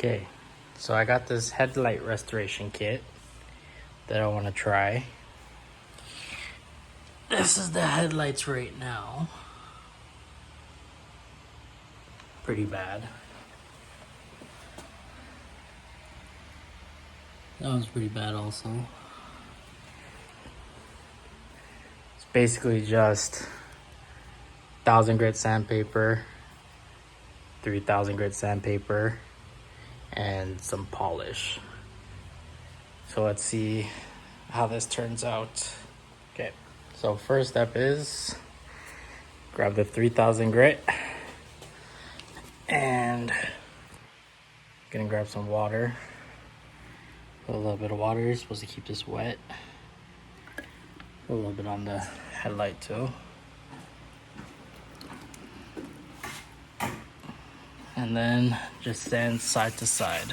Okay, so I got this headlight restoration kit that I want to try. This is the headlights right now. Pretty bad. That one's pretty bad also. It's basically just 1000 grit sandpaper, 3000 grit sandpaper, and some polish. So let's see how this turns out. Okay, so first step is grab the 3000 grit and gonna grab some water. Put a little bit of water. You're supposed to keep this wet. Put a little bit on the headlight too. And then just sand side to side.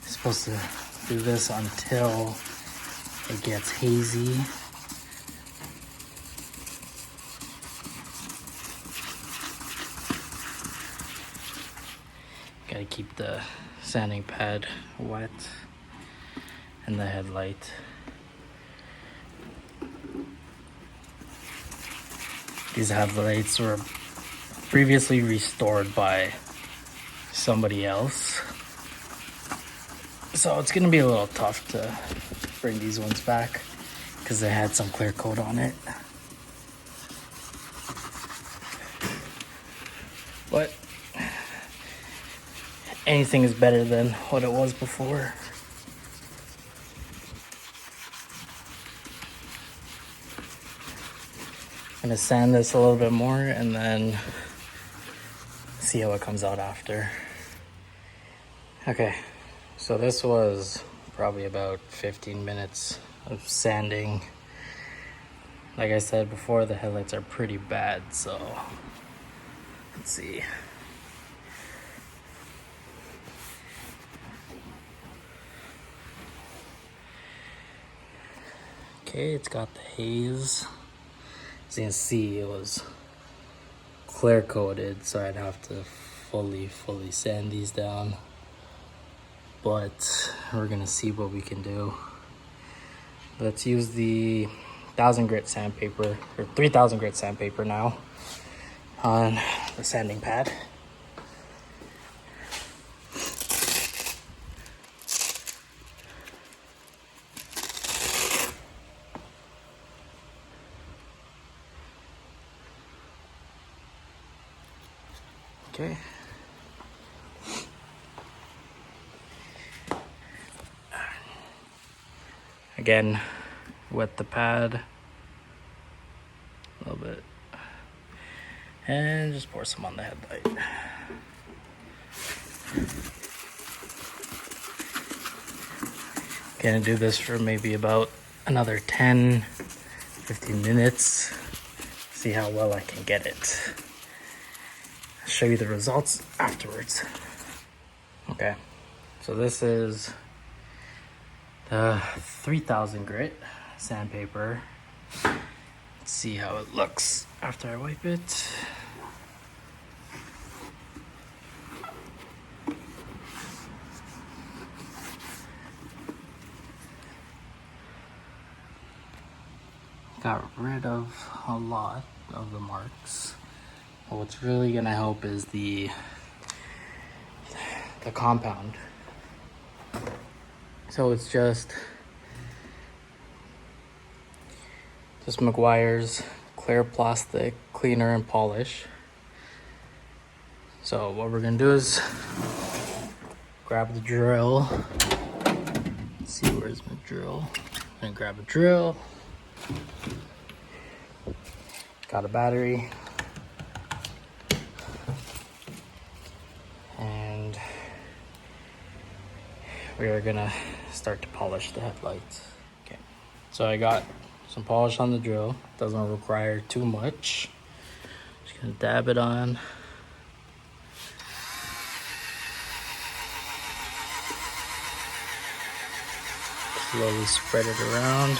You're supposed to do this until it gets hazy. Gotta keep the sanding pad wet and the headlight. These headlights were previously restored by somebody else, so it's gonna be a little tough to bring these ones back because they had some clear coat on it. But anything is better than what it was before. I'm gonna sand this a little bit more and then see how it comes out after. Okay, so this was probably about 15 minutes of sanding. Like I said before, the headlights are pretty bad, so let's see. Okay, it's got the haze. As you can see, it was clear coated, so I'd have to fully sand these down. But we're gonna see what we can do. Let's use the 1000 grit sandpaper, or 3000 grit sandpaper now on the sanding pad. Okay. Again, wet the pad a little bit and just pour some on the headlight. Gonna do this for maybe about another 10-15 minutes. See how well I can get it. I'll show you the results afterwards. Okay, so this is the 3000 grit sandpaper. Let's see how it looks after I wipe it. Got rid of a lot of the marks. But what's really gonna help is the compound. So it's just McGuire's clear plastic cleaner and polish. So what we're gonna do is grab the drill. Let's see, where's my drill? I'm gonna grab a drill. Got a battery. And we are gonna start to polish the headlights. Okay, so I got some polish on the drill. Doesn't require too much. Just gonna dab it on. Slowly spread it around.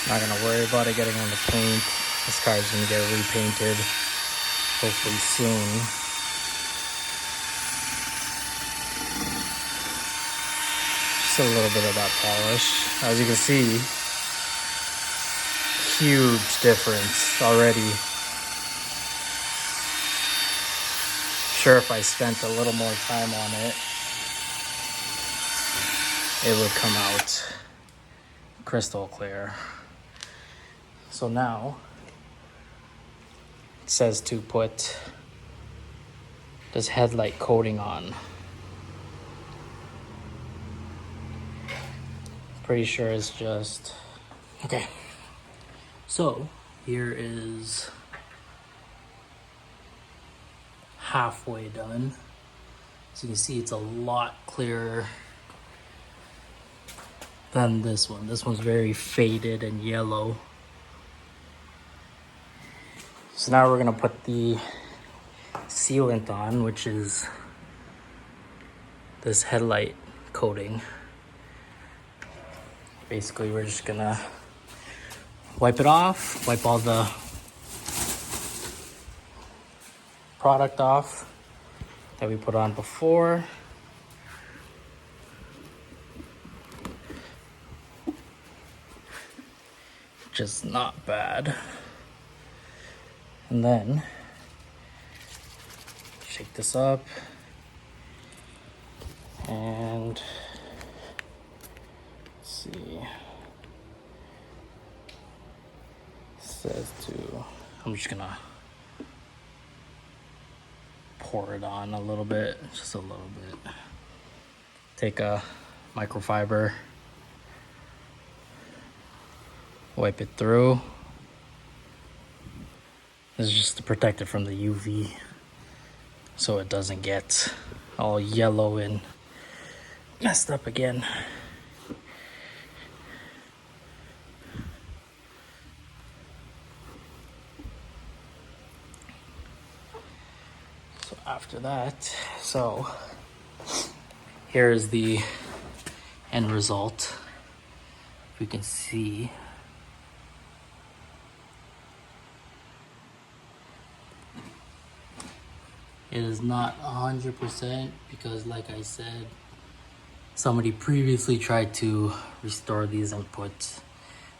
Not gonna worry about it getting on the paint. This car is gonna get repainted hopefully soon. Just a little bit of that polish. As you can see, huge difference already. Sure, if I spent a little more time on it, it would come out crystal clear. So now it says to put this headlight coating on. Pretty sure it's just okay. So here is halfway done. So you can see it's a lot clearer than this one. This one's very faded and yellow. So now we're gonna put the sealant on, which is this headlight coating. Basically, we're just gonna wipe it off, wipe all the product off that we put on before. Just not bad. And then shake this up and let's see. It says to, I'm just gonna pour it on a little bit, just a little bit. Take a microfiber, wipe it through. This is just to protect it from the UV so it doesn't get all yellow and messed up again. So after that, so here is the end result. If you can see, it is not 100% because, like I said, somebody previously tried to restore these and put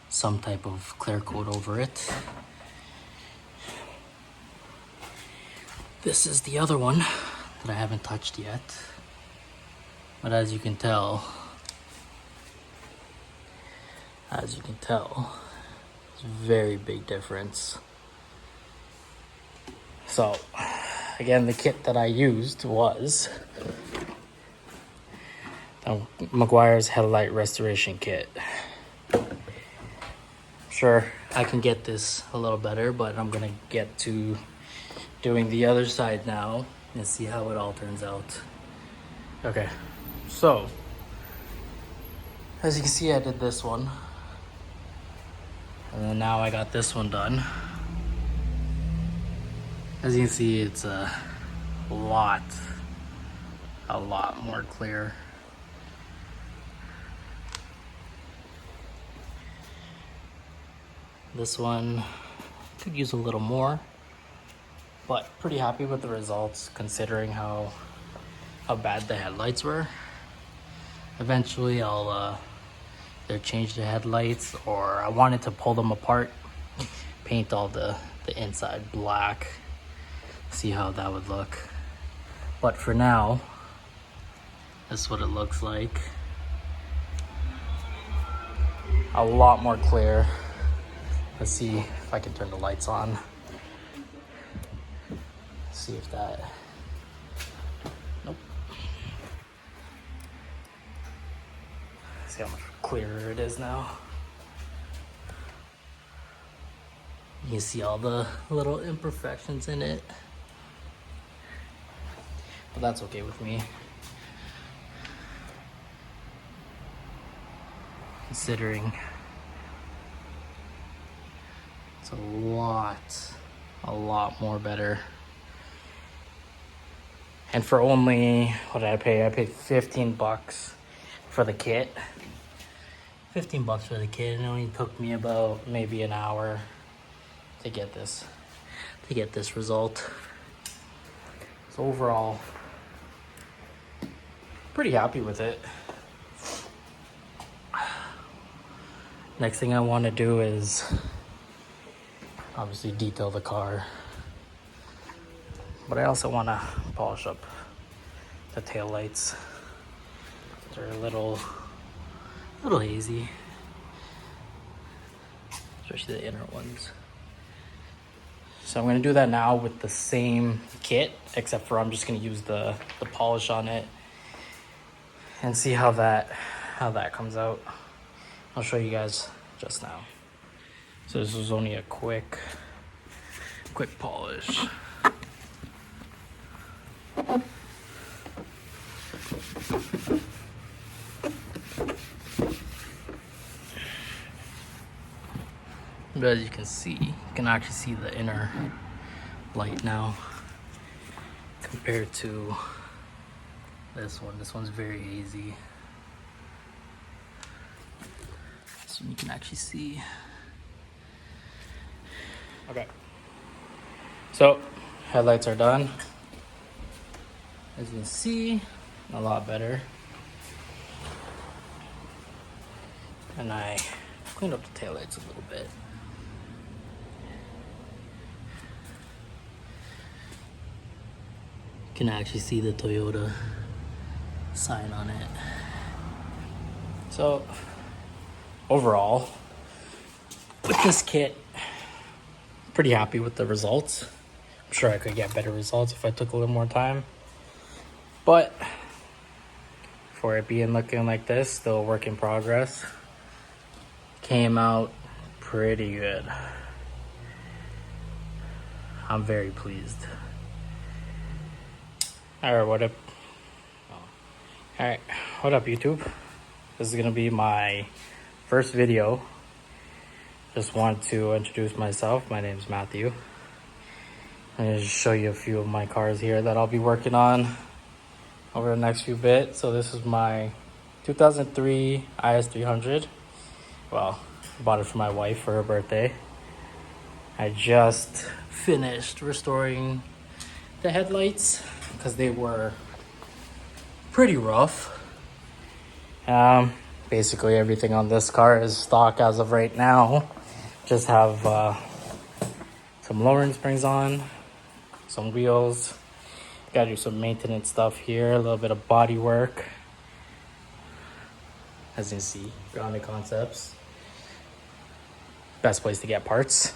some type of clear coat over it. This is the other one that I haven't touched yet. But as you can tell, it's a very big difference. So again, the kit that I used was Meguiar's Headlight Restoration Kit. Sure, I can get this a little better, but I'm gonna get to doing the other side now and see how it all turns out. Okay, so as you can see, I did this one, and then now I got this one done. As you can see, it's a lot more clear. This one could use a little more, but pretty happy with the results considering how bad the headlights were. Eventually I'll either change the headlights, or I wanted to pull them apart, paint all the inside black, see how that would look. But for now, this is what it looks like. A lot more clear. Let's see if I can turn the lights on. See if that, nope. See how much clearer it is now. You can see all the little imperfections in it, but that's okay with me, considering it's a lot more better. And for only, what did I pay? I paid 15 bucks for the kit. 15 bucks for the kit, and it only took me about maybe an hour to get this result. So overall, pretty happy with it. Next thing I want to do is obviously detail the car, but I also want to polish up the tail lights. They're a little hazy, especially the inner ones. So I'm going to do that now with the same kit, except for I'm just going to use the polish on it and see how that comes out. I'll show you guys just now. So this was only a quick polish. But as you can see, you can actually see the inner light now compared to this one. This one's very hazy. So you can actually see. Okay. So headlights are done. As you can see, a lot better. And I cleaned up the taillights a little bit. You can actually see the Toyota sign on it. So overall, with this kit, pretty happy with the results. I'm sure I could get better results if I took a little more time, but for it being looking like this, still a work in progress, came out pretty good. I'm very pleased. Alright, what up? Alright, what up YouTube? This is gonna be my first video. Just want to introduce myself. My name is Matthew. I'm gonna just show you a few of my cars here that I'll be working on over the next few bits. So this is my 2003 is300. Well, I bought it for my wife for her birthday. I just finished restoring the headlights because they were pretty rough. Basically everything on this car is stock as of right now. Just have some lowering springs on, some wheels. Gotta do some maintenance stuff here, a little bit of body work. As you can see, Grounded Concepts. Best place to get parts.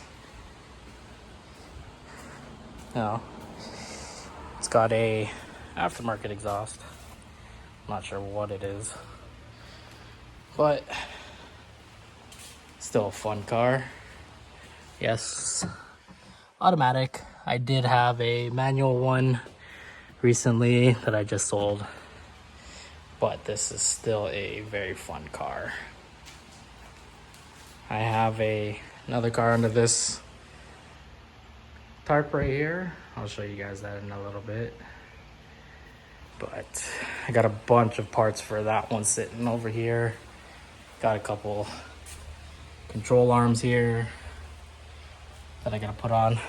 Now, it's got a aftermarket exhaust. I'm not sure what it is, but still a fun car. Yes, automatic. I did have a manual one recently that I just sold, but this is still a very fun car. I have another car under this tarp right here. I'll show you guys that in a little bit. But I got a bunch of parts for that one sitting over here. Got a couple control arms here that I gotta put on.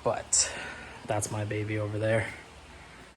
But that's my baby over there.